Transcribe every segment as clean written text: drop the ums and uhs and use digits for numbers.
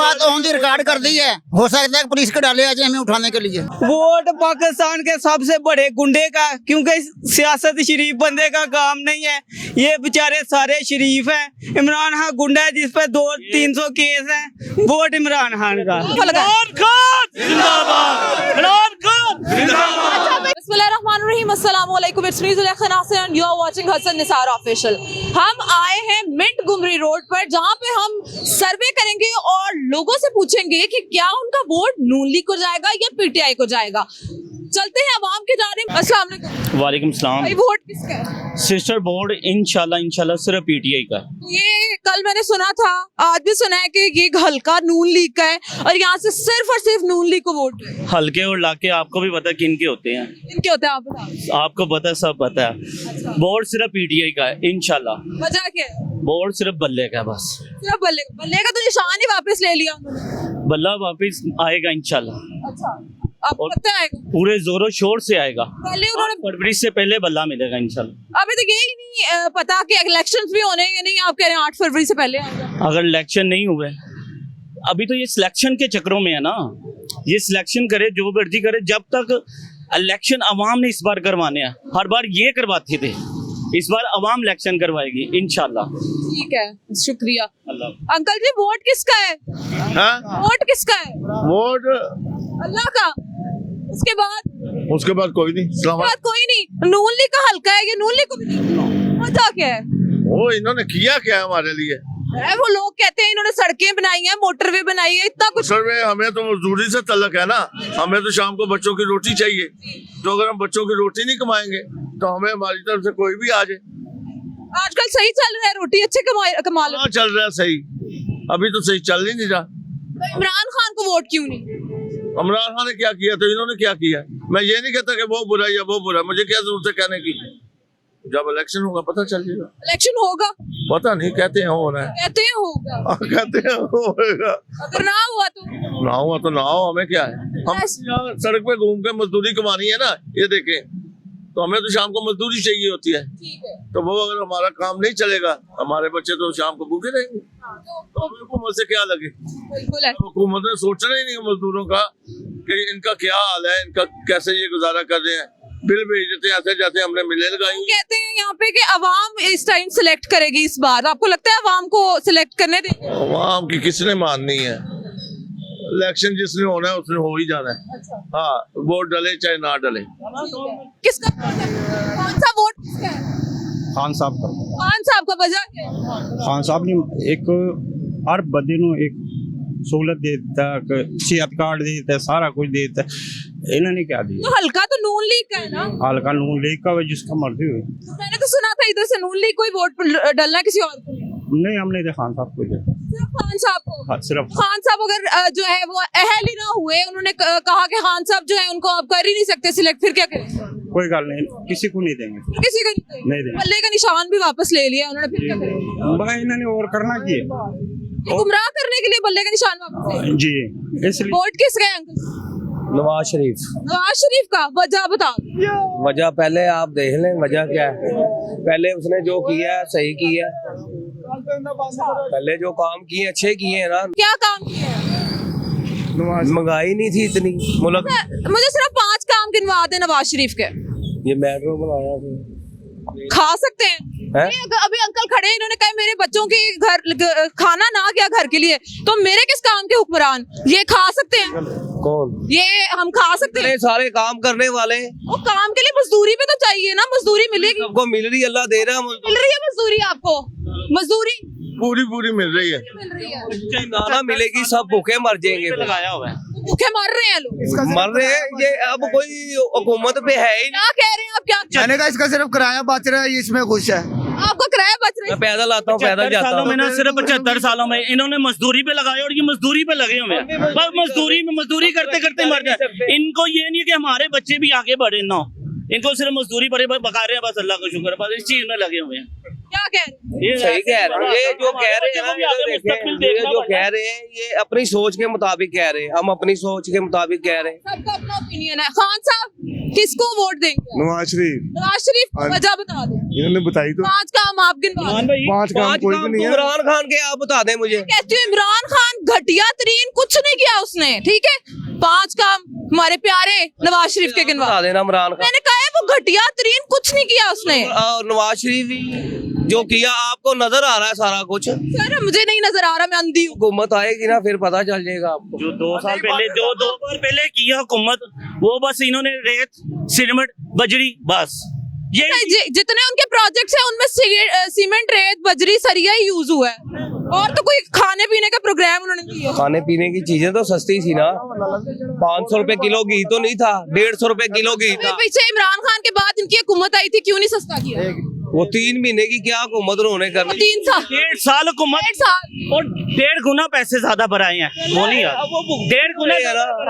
बात on the record कर दी है। हो सकता है पुलिस के डाले आ जाए हमें उठाने के लिए। वोट पाकिस्तान के सबसे बड़े गुंडे का, क्योंकि सियासत शरीफ बंदे का काम नहीं है। ये बेचारे सारे शरीफ हैं। इमरान खान गुंडा है जिस पर 200-300 केस हैं। वोट इमरान खान का। बिस्मिल्लाहिर्रहमानिर्रहीम, अस्सलाम वालेकुम, it's me Zulekha Nasir and you are watching Hasan Nisar official. हम आए हैं मिंट गुमरी रोड पर, जहां पे हम सर्वे करेंगे और लोगों से पूछेंगे कि क्या उनका वोट नून लीग को जाएगा या पीटीआई को जाएगा। चलते हैं अवाम के जानिब। अस्सलाम वालेकुम। वालेकुम सलाम। भाई वोट किसका है? सिस्टर बोर्ड इंशाल्लाह सिर्फ पीटीआई का। ये कल मैंने सुना था, आज भी सुना है कि ये हल्का नून लीग का है और यहाँ से सिर्फ और सिर्फ नून लीग को वोट है। हल्के और लाके आपको भी पता है किन के होते हैं। इनके होते हैं, आप बताओ। आपको पता है, सब पता है। बोर्ड सिर्फ पीटीआई का है इंशाल्लाह। वजह क्या है? बोर्ड सिर्फ बल्ले का है बस। सिर्फ बल्ले का तो निशान ही वापस ले लिया उन्होंने। बल्ला वापस आएगा इंशाल्लाह। अच्छा, आपको लगता है पूरे जोरों शोर से आएगा। पहले उन्होंने, फरवरी से पहले बल्ला मिलेगा इंशाल्लाह। अभी तो यही नहीं पता कि इलेक्शंस भी होने या नहीं। आप कह रहे हैं 8 फरवरी से पहले आएगा। अगर इलेक्शन नहीं हुए, अभी तो ये सिलेक्शन के चक्रों में है ना। ये सिलेक्शन करे, जो मर्जी करे, जब तक इलेक्शन अवाम ने इस बार करवाने हैं। हर बार ये करवाते थे, इस बार अवाम इलेक्शन करवाएगी इंशाल्लाह। ठीक है, शुक्रिया। अल्लाह। अंकल जी, वोट किसका है? वोट किसका है? वोट अल्लाह का। उसके बाद कोई नहीं। कोई नहीं। नून लीग का हल्का है, ये नून लीग को भी नहीं। वजह क्या है? वो इन्होंने किया क्या है हमारे लिए? वो लोग कहते हैं इन्होंने सड़कें बनाई हैं, मोटरवे बनाई है, इतना कुछ। सर में हमें तो मजदूरी से तल्लक है ना। हमें तो शाम को बच्चों की रोटी चाहिए, तो अगर हम बच्चों की रोटी नहीं कमाएंगे तो हमें हमारी तरफ से कोई भी आ जाए। आजकल सही चल रहा है, रोटी अच्छे कमा लो। हाँ, चल रहा है सही। अभी तो सही चल ही नहीं रहा। तो इमरान खान को वोट क्यों नहीं? इमरान खान ने क्या किया तो इन्होंने क्या किया? मैं ये नहीं कहता कि वो बुरा या वो बुरा, मुझे क्या जरूरत है कहने की। जब इलेक्शन होगा पता चल जाएगा। इलेक्शन होगा? पता नहीं, कहते हैं हो रहा है। कहते हैं होगा। कहते हैं होगा। अगर ना हुआ तो? ना हुआ तो ना हो, हमें क्या है। हम यहाँ सड़क पे घूम के मजदूरी कमानी है ना, ये देखें। तो हमें तो शाम को मजदूरी चाहिए होती है। तो वो अगर हमारा काम नहीं चलेगा, हमारे बच्चे तो शाम को भूखे रहेंगे। तो हमें हुकूमत से क्या लगे? हुकूमत ने सोचना ही नहीं मजदूरों का कि इनका क्या हाल है, इनका कैसे ये गुजारा कर रहे हैं। बिल भेज देते हैं ऐसे जैसे हमने मिले लगाई। कहते हैं यहाँ पे कि अवाम इस टाइम सिलेक्ट करेगी इस बार। आपको लगता है अवाम को सिलेक्ट करने देंगे? अवाम की किसने माननी है? इलेक्शन जिसने होना है उसने हो ही जाना है। अच्छा। हाँ, वोट डले चाहे ना डले। किसका वोट है? कौन सा वोट किसका है? खान साहब का। खान साहब का। वजह क्या है? खान साहब ने एक हर बंदे ਨੂੰ एक सहूलत दे देता, सेहत कार्ड दे देता, सारा कुछ दे देता। इन्होंने क्या दिया? तो हल्का तो नून लीग का है ना। हल्का नून लीग का, जिसका मर्जी हो। तो मैंने तो सुना था इधर से नून लीग कोई वोट डलना किसी और को नहीं, हमने तो खान साहब को दिया। सिर्फ खान साहब को? हाँ, सिर्फ खान साहब अगर जो है वो अहल ही ना हुए, उन्होंने कहा कि खान साहब जो है उनको आप कर ही नहीं सकते सिलेक्ट, फिर क्या करें? कोई गल नहीं, किसी को नहीं देंगे। किसी को नहीं देंगे। बल्ले का निशान भी वापस ले लिया उन्होंने, फिर क्या करें? इन्होंने और करना की है, गुमराह करने के लिए बल्ले का निशान वापस ले लिया। जी। इसलिए वोट किसका है अंकल? नवाज शरीफ। नवाज शरीफ का। वजह बताओ। वजह पहले आप देख लें, वजह क्या है। पहले उसने जो किया है सही किया है, पहले जो काम किए अच्छे किए हैं ना। क्या काम किया है? महंगाई नहीं थी इतनी मुल्क। मुझे सिर्फ 5 काम गिनवा दे नवाज शरीफ के। ये मेट्रो बनाया था, खा सकते हैं। अभी अंकल खड़े हैं, इन्होंने कहा मेरे बच्चों की घर खाना ना गया घर के लिए, तो मेरे किस काम के हुक्मरान? ये खा सकते हैं? कौन? ये हम खा सकते हैं? सारे काम करने वाले। वो काम के लिए मजदूरी पे तो चाहिए ना, मजदूरी मिलेगी। सबको मिल रही, अल्लाह दे रहा। मिल रही है मजदूरी आपको? मजदूरी पूरी मिल रही है। मिल रही है ना मिलेगी, सब भूखे मर जाएंगे। लगाया हुआ है, भूखे मर रहे हैं लोग। मर रहे हैं। ये अब कोई हुकूमत पे है ही नहीं। क्या कह रहे हैं आप? क्या मैंने कहा इसका सिर्फ किराया बच रहा है, इसमें खुश है। आपका किराया बच रहा मैं है? पैदल आता हूँ, पैदल जाता सालों में हूँ। ना, सिर्फ 75 सालों में इन्होंने मजदूरी पे लगाया और ये मजदूरी पे लगे हुए हैं। बस मजदूरी करते करते मर जाए। इनको ये नहीं कि हमारे बच्चे भी आगे बढ़े ना, इनको सिर्फ मजदूरी पर बका रहे हैं। बस अल्लाह का शुक्र है, बस इस चीज में लगे हुए हैं। क्या कह रहे हैं? सही कह रहे हैं। ये जो कह रहे हैं ना, ये जो कह रहे हैं, ये अपनी सोच के मुताबिक कह रहे हैं। हम अपनी सोच के मुताबिक कह रहे हैं। सबका अपना ओपिनियन है। खान साहब किसको वोट देंगे? नवाज शरीफ। नवाज शरीफ। वजह बता दो। इन्होंने बताई तो 5 काम आप गिनवा दो। 5 काम कोई भी नहीं है। इमरान खान के आप बता दें मुझे। कहते हो इमरान खान घटिया तरीन तरीन कुछ नहीं किया उसने, ठीक है। 5 काम हमारे प्यारे नवाज शरीफ के गिनवा बता देना इमरान खान। मैंने कहा है वो घटिया तरीन कुछ नहीं किया उसने। और नवाज शरीफ भी जो किया आपको नजर आ रहा है सारा कुछ। सर मुझे नहीं नजर आ रहा, मैं अंधी हूँ। हुकूमत आएगी ना फिर पता चल जाएगा आपको। जो 2 साल पहले जो 2 बार पहले किया हुकूमत, वो बस इन्होंने रेत सीमेंट बजरी बस ये जितने उनके प्रोजेक्ट्स हैं उनमें सीमेंट, रेत, बजरी, सरिया ही यूज हुआ है, और तो कोई खाने पीने का प्रोग्राम उन्होंने किया। खाने पीने की चीजें तो सस्ती थी ना, 500 रुपए किलो घी तो नहीं था, 150 रुपए किलो घी था। पीछे इमरान खान के बाद इनकी हुकूमत आई थी, क्यों नहीं सस्ता किया? वो 3 महीने की क्या हुकूमत उन्होंने करनी। 3 साल 1.5 साल हुकूमत 1.5 साल और 1.5 गुना पैसे ज्यादा बढ़ाए हैं। वो नहीं यार, 1.5 गुना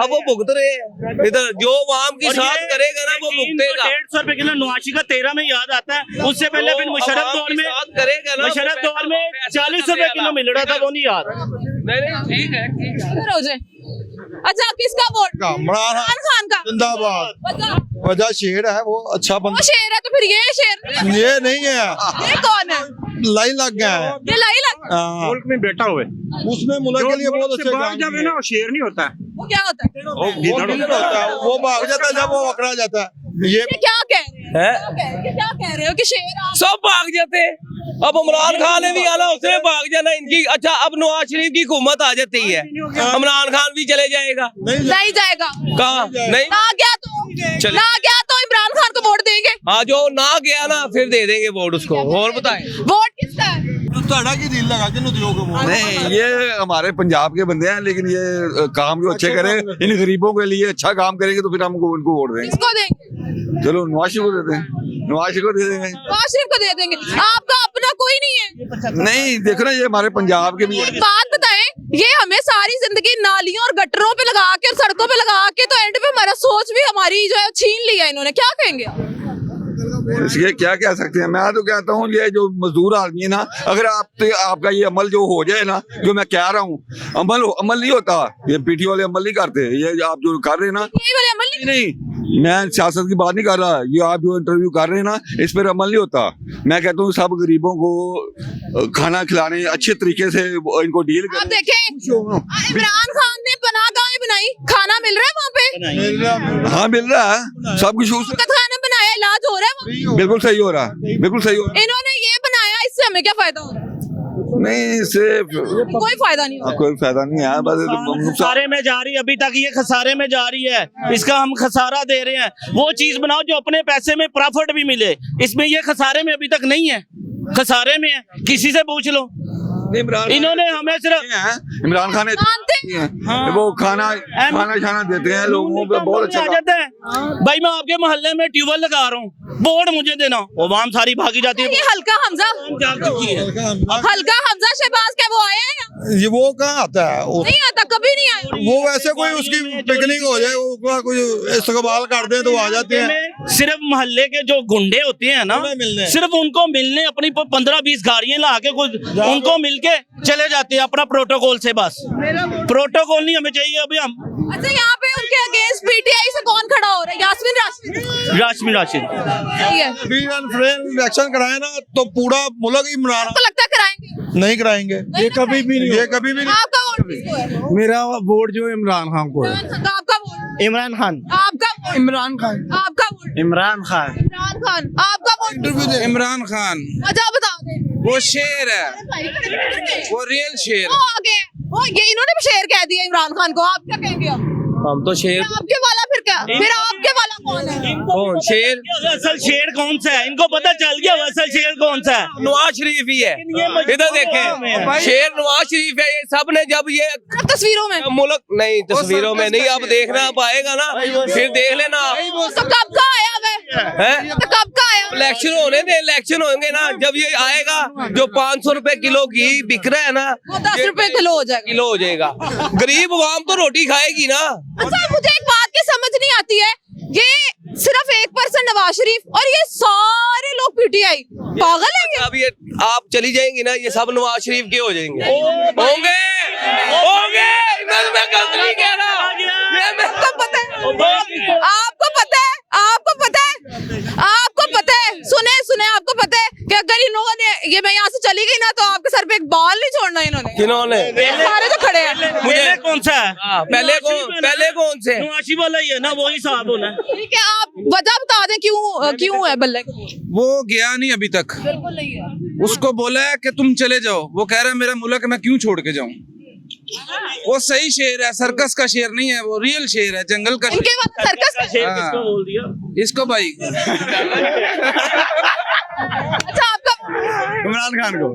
अब वो भुगत रहे हैं। इधर जो आवाम की साथ करेगा ना वो भुगतेगा। 150 रुपए किलो नवाशी का 13 में याद आता है, उससे पहले फिर मुशर्रफ दौर में करेगा ना, मुशर्रफ दौर में 40 रुपए किलो मिल रहा था, वो नहीं याद। नहीं ठीक है। हो जाए। अच्छा किसका वोट? इमरान खान का। जिंदाबाद। बताओ। वजह शेर है, वो अच्छा वो बंदा। शेर है तो फिर ये शेर नहीं है। ये नहीं है, ये कौन है? लाई लग गया है। ये लाई लग। हाँ, मुल्क में बैठा हुआ है, उसमें मुल्क के लिए बहुत अच्छे भाग काम जावे किए। ना, वो शेर नहीं होता है। वो क्या होता है? वो गिदड़ होता है, वो भाग जाता है जब वो पकड़ा जाता है। ये ये क्या कह रहे हैं? हो? क्या कह रहे हो कि शेर सब भाग जाते। अब इमरान खान ने भी आना, उसने भाग जाना इनकी। अच्छा अब नवाज शरीफ की हुकूमत आ जाती है, इमरान खान भी चले जाएगा। नहीं जाएगा। कहाँ नहीं ना गया तो चले। ना गया तो इमरान खान को वोट देंगे। हाँ जो ना गया ना फिर दे देंगे वोट उसको। और बताएं वोट किसका है? ਤੁਹਾਡਾ ਕੀ ਦਿਲ ਲਗਾ ਜਿਹਨੂੰ ਦਿਓਗੇ ਵੋਟ? नहीं ये हमारे पंजाब के बंदे हैं, लेकिन ये काम जो अच्छे करें, इन गरीबों के लिए अच्छा काम करेंगे तो फिर हम उनको वोट देंगे। किसको देंगे? चलो नवाज शरीफ को देते हैं, नवाज शरीफ को दे देंगे। नवाज शरीफ को दे देंगे। आपका अपना कोई नहीं है? नहीं देखो ना, ये हमारे पंजाब के भी एक बात बताएं, ये हमें सारी जिंदगी नालियों और गटरों पे लगा के और सड़कों पे लगा के तो एंड पे हमारा सोच भी हमारी जो है छीन लिया इन्होंने। क्या कहेंगे? इसलिए क्या कह सकते हैं। मैं तो कहता हूँ ये जो मजदूर आदमी है ना, अगर आपका ये अमल जो हो जाए ना, जो मैं कह रहा हूँ, अमल नहीं होता, ये पीटी वाले अमल नहीं करते। ये आप जो कर रहे हैं ना, ये वाले अमल नहीं। नहीं मैं सियासत की बात नहीं कर रहा, ये आप जो इंटरव्यू कर रहे हैं ना, इस पर अमल नहीं होता। मैं कहता हूँ सब गरीबों को खाना खिलाने, अच्छे तरीके से इनको डील आप करें। देखें इमरान खान ने पनाहगाहें बनाई, खाना मिल रहा है वहाँ पे। हाँ मिल रहा है सब कुछ, मुफ्त खाना बनाया, इलाज हो रहा है वहाँ पे। बिल्कुल सही हो रहा है, बिल्कुल सही हो रहा इन्होंने ये बनाया, इससे हमें क्या फायदा हो रहा है? है। नहीं इससे कोई फायदा नहीं हो रहा। कोई फायदा नहीं है, बस नुकसान। खसारे में जा रही है, अभी तक ये खसारे में जा रही है, इसका हम खसारा दे रहे हैं। वो चीज बनाओ जो अपने पैसे में प्रॉफिट भी मिले, इसमें ये खसारे में अभी तक नहीं है, खसारे में है। किसी से पूछ लो, इन्होंने हमें सिर्फ इमरान खान ने मानते हाँ। वो खाना शाना देते हैं लोगों को, बहुत अच्छा आ काम। जाता है। भाई मैं आपके मोहल्ले में ट्यूबवेल लगा रहा हूँ, बोर्ड मुझे देना, वो आवाम सारी भागी जाती है। ये हल्का हमजा, जाग चुकी है। हल्का हमजा शहबाज क्या वो आए हैं यहाँ? ये वो कहाँ आता है? नहीं आता, कभी नहीं आए। वो वैसे कोई उसकी पिकनिक हो जाए, उसका कोई इस्तकबाल कर दे तो आ जाते हैं। सिर्फ मोहल्ले के जो गुंडे होते हैं ना, उन्हें मिलने। सिर्फ उनको मिलने अपनी 15-20 गाड़ियां ला के कुछ उनको मिलके चले जाते हैं अपना प्रोटोकॉल से। बस प्रोटोकॉल नहीं हमें चाहिए अभी हम। अच्छा यहाँ पे उनके अगेंस्ट पीटीआई से कौन खड़ा हो रहा है? यास्मीन राशिद। राशिद सही है। फ्री एंड फेयर इलेक्शन कराए ना तो पूरा मुल्क ही इमरान आपको लगता है कराएंगे? नहीं कराएंगे। ये कभी भी नहीं, ये कभी भी नहीं। आपका वोट किसको है? मेरा वोट जो इमरान खान को इमरान खान का। आपका वोट? इमरान खान। आपका वोट? इमरान खान। आपका वोट? इमरान खान। इमरान खान। आपका वोट? इमरान खान अच्छा बता दे। वो शेर है, वो रियल शेर। वो आगे वो ये इन्होंने भी शेर कह दिया इमरान खान को। आप क्या कहेंगे? अब हम तो शेर। आपके वाला फिर क्या? फिर आपके वाला कौन है? कौन शेर? असल शेर कौन सा है, इनको पता चल गया असल शेर कौन सा है। नवाज शरीफ ही है। इधर देखें, शेर नवाज शरीफ है। ये सब ने जब ये तस्वीरों में मुल्क नहीं, तस्वीरों में नहीं, अब देखना अब आएगा ना, फिर देख लेना। तो कब का आया वह? है तो कब का आया? इलेक्शन होने दे, इलेक्शन होंगे ना, जब ये आएगा जो 500 रुपए किलो घी बिक रहा है ना, वो 10 रुपए किलो हो जाएगा। किलो हो जाएगा। गरीब आवाम तो रोटी खाएगी ना। अच्छा मुझे एक बात की समझ नहीं आती है, ये सिर्फ 1% नवाज शरीफ और ये सारे लोग पीटीआई पागल है क्या? अब ये आप चली जाएंगी ना, ये सब नवाज शरीफ के हो जाएंगे। होंगे होंगे, मैं गलत नहीं कह रहा। आपको पता है, आपको पता है, आपको पता है, आपको पता है, सुने आपको पता है कि अगर इन लोगों ने ये मैं यहाँ से चली गई ना तो आपके सर पे एक बाल नहीं छोड़ना इन्होंने। किन्होंने? सारे जो खड़े हैं। मुझे कौन सा है? पहले कौन से? नवाशी वाला ही है ना, वही साहब होना है। ठीक है, आप वजह बता दें क्यों है बल्ले? वो गया नहीं अभी तक, बिल्कुल नहीं है। उसको बोला है कि तुम चले जाओ, वो कह रहा है मेरा मुल्क मैं क्यों छोड़ के जाऊं। वो सही शेर है, सर्कस का शेर नहीं है, वो रियल शेर है, जंगल का इनके बाद सर्कस का शेर हाँ। किसको बोल दिया? इसको भाई अच्छा, आपका इमरान खान को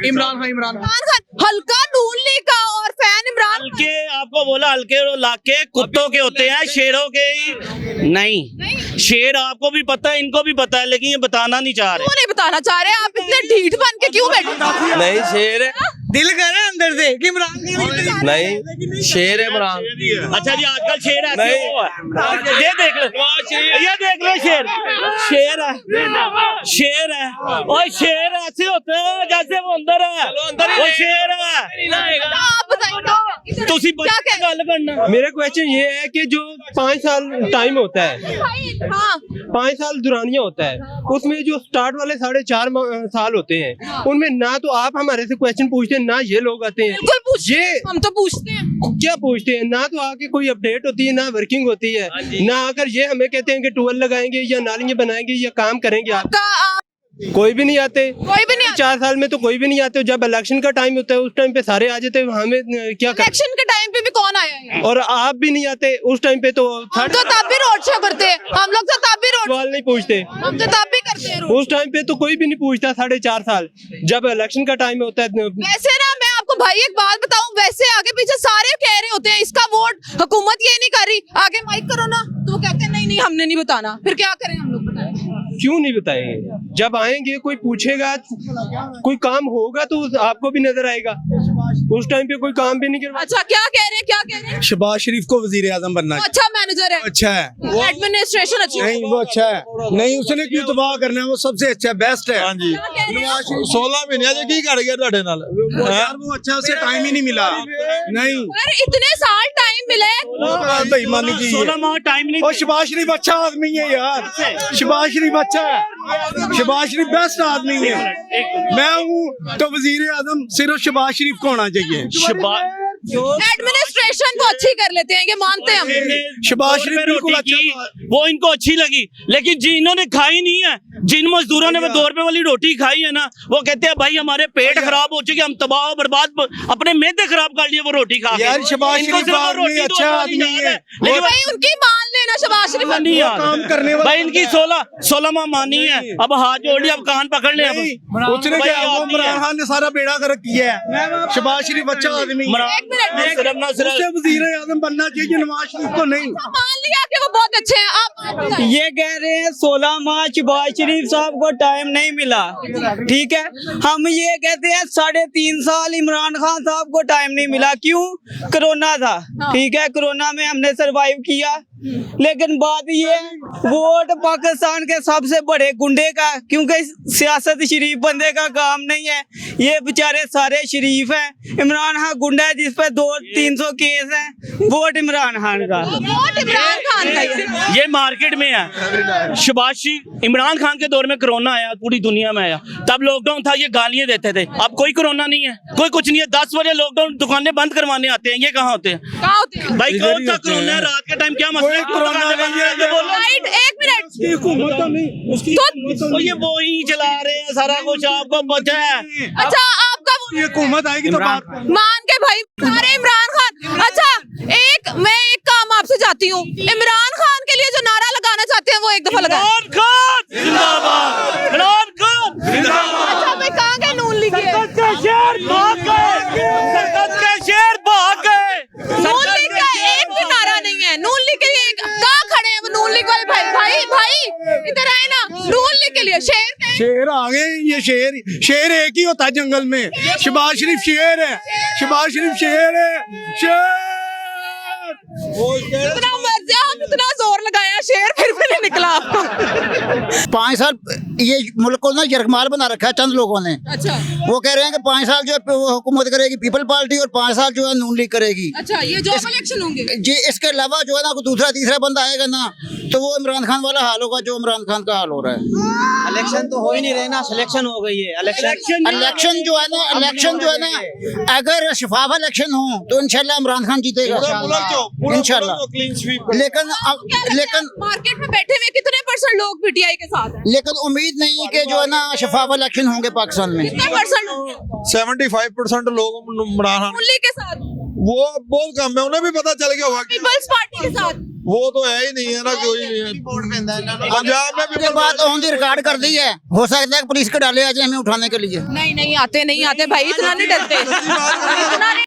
इमरान खान हल्का नून लीग का और फैन इमरान खान। हल्के आपको बोला, हल्के और लाके कुत्तों के होते हैं, शेरों के ही नहीं। शेर आपको भी पता है, इनको भी पता है, लेकिन ये बताना नहीं चाह रहे। क्यों नहीं बताना चाह रहे? आप इतने ढीठ बन के क्यों बैठे? नहीं शेर है, दिल कर रहा है अंदर से कि इमरान खान नहीं शेर है इमरान। अच्छा जी, आजकल शेर ऐसे नहीं। हुआ है। ये देख लो शेर है और शेर ऐसे होते हैं जैसे वो अंदर है, वो शेर है। आप बताइए तुसी क्या कह रहे गल करना। मेरा क्वेश्चन ये है कि जो 5 साल टाइम होता है, हैं? हाँ, 5 साल दुरानिया होता है, उसमें जो स्टार्ट वाले 4.5 साल होते हैं, उनमें ना तो आप हमारे से क्वेश्चन पूछते हैं, ना ये लोग आते हैं। बिल्कुल पूछते ये हैं, हम तो पूछते हैं। क्या पूछते हैं? ना तो आके कोई अपडेट होती है, ना वर्किंग होती है, ना आकर ये हमें कहते हैं कि टूवेल लगाएंगे या नालियां बनाएंगे या काम करेंगे। आप कोई भी नहीं आते, कोई भी नहीं आते। 4 साल में तो कोई भी नहीं आते। जब इलेक्शन का टाइम होता है उस टाइम पे सारे आ जाते हैं, हमें क्या कर। इलेक्शन के टाइम पे भी कौन आया है? और आप भी नहीं आते उस टाइम पे, तो हम तो तब भी रोड शो करते हैं, हम लोग तो तब भी रोड सवाल नहीं पूछते। हम तो तब भी करते हैं रोड। उस टाइम पे तो कोई भी नहीं पूछता 4.5 साल। जब इलेक्शन का टाइम होता है, वैसे ना मैं आपको भाई एक बात बताऊं, वैसे आगे पीछे सारे कह रहे होते हैं इसका वोट हुकूमत ये नहीं कर रही, आगे माइक करो ना तो वो कहते हैं नहीं हमने नहीं बताना। फिर क्या करें हम लोग, बताएं। क्यों नहीं बताएंगे? जब आएंगे कोई पूछेगा, कोई काम होगा तो आपको भी नजर आएगा। उस टाइम पे कोई काम भी नहीं करवा। अच्छा, क्या कह रहे हैं? शहबाज शरीफ को वजीर आजम बनना वो अच्छा मैनेजर है, अच्छा है, एडमिनिस्ट्रेशन अच्छी है। नहीं वो अच्छा है, नहीं उसने क्यों तबाह करना है, वो सबसे अच्छा बेस्ट है। हाँ जी, 16 महीने की कर गया ਤੁਹਾਡੇ ਨਾਲ यार, वो अच्छा से टाइम ही नहीं मिला। नहीं पर इतने साल टाइम मिले, बेईमानी की 16 माह टाइम नहीं। और शहबाज शरीफ अच्छा आदमी है यार, शहबाज शरीफ अच्छा है, शहबाज शरीफ बेस्ट आदमी है। मैं हूँ तो वजीर आजम सिर्फ शहबाज शरीफ को होना चाहिए। एडमिनिस्ट्रेशन को अच्छी कर लेते हैं, ये मानते हैं हम। शहबाज शरीफ बिल्कुल रोटी की, अच्छा, वो इनको अच्छी लगी, लेकिन जिन्होंने खाई नहीं है, जिन मजदूरों ने वो 2 रुपए वाली रोटी खाई है ना, वो कहते हैं भाई हमारे पेट खराब हो चुके, हम तबाह बर्बाद, अपने मेदे खराब कर लिए वो रोटी खा के। यार शहबाज इनको शरीफ सिर्फ वो आदमी रोटी अच्छा दो वाली आदमी याद है, लेकिन भाई उनकी मान लेना शहबाज शरीफ नहीं यार, काम करने वाला भाई इनकी 16 माह मानी है, अब हाथ जोड़ लिया, अब कान पकड़ ले। उसने क्या, वो इमरान खान ने सारा बेड़ा कर किया है। शहबाज शरीफ अच्छा आदमी है, एक मिनट, उससे वजीर आजम बनना चाहिए, नवाज शरीफ को नहीं। मान लिया कि वो बहुत अच्छे हैं। आप बताएं। ये कह रहे हैं 16 माह शहबाज शरीफ साहब को टाइम नहीं मिला, ठीक है। हम ये कहते हैं 3.5 साल इमरान खान साहब को टाइम नहीं मिला, क्यों? कोरोना था, ठीक है, कोरोना में हमने सरवाइव किया, लेकिन बात ये वोट पाकिस्तान के सबसे बड़े गुंडे का, क्योंकि सियासत शरीफ बंदे का काम नहीं है, ये बेचारे सारे शरीफ हैं। इमरान खान गुंडा है जिस पे 200-300 केस हैं, वोट इमरान खान का। वोट इमरान खान का ही है। ये मार्केट में है। शहबाज शरीफ, इमरान खान के दौर में कोरोना आया, पूरी दुनिया में आया, तब लॉकडाउन था, ये गालियां देते थे। अब कोई कोरोना नहीं है, कोई कुछ नहीं है। 10 बजे लॉकडाउन, दुकानें बंद करवाने आते हैं, ये कहाँ होते हैं? कहाँ होते हैं? भाई कौन सा कोरोना है? रात के टाइम क्या मसला है? राइट, एक मिनट, तो ये वो ही चला रहे हैं सारा कुछ, आपको पता है। अच्छा आपका वो हुकूमत आएगी तो बात मान के भाई सारे इमरान खान। अच्छा, मैं एक काम आपसे चाहती हूँ, इमरान खान के लिए जो नारा लगाना चाहते हैं वो एक दफा लगाएं। इमरान खान जिंदाबाद, इमरान खान जिंदाबाद। अच्छा भाई, कहाँ गए नून लीग के? सरकत के शेर भाग गए, सरकत के शेर भाग गए। नून लीग का एक भी नारा नहीं है। नून लीग के लिए कहाँ खड़े हैं वो नून लीग वाले भाई? भाई इधर आए ना, नून लीग के लिए शेर कहें। शेर आ गए। ये शेर एक ही होता है जंगल में। शहबाज शरीफ शेर है, शहबाज शरीफ शेर है, शेर। इतना मर्जी, आप इतना जोर लगाया, शेर फिर भी नहीं निकला आपको। 5 साल ये मुल्क को ना यरगमाल बना रखा है चंद लोगों ने। अच्छा, वो कह रहे हैं कि 5 साल जो है वो हुकूमत करेगी पीपल पार्टी और 5 साल जो है नून लीग करेगी। अच्छा, ये जो इलेक्शन होंगे जी, इसके अलावा जो है ना कोई दूसरा तीसरा बंदा आएगा ना, तो वो इमरान खान वाला हाल होगा जो इमरान खान का हाल हो रहा है। इलेक्शन तो हो ही नहीं रहे ना, सिलेक्शन हो गई है। इलेक्शन जो है ना अगर शफाफ इलेक्शन हो तो इंशाल्लाह इमरान खान जीतेगा इंशाल्लाह। लेकिन मार्केट में बैठे हुए कितने % लोग पीटीआई के साथ हैं? लेकिन उम्मीद नहीं कि जो है ना शफाफ इलेक्शन होंगे पाकिस्तान में। कितने % 75% लोग इमरान मुल्ली के साथ, वो बहुत कम है, उन्हें भी पता चल गया होगा कि पीपल्स पार्टी के साथ? वो तो है ही नहीं है ना, कोई नहीं है। पंजाब में के बाद ऑन दी रिकॉर्ड कर दी है, हो सकता है पुलिस के डाले आ जाए हमें उठाने के लिए। नहीं आते भाई, इतना नहीं डरते, इतना नहीं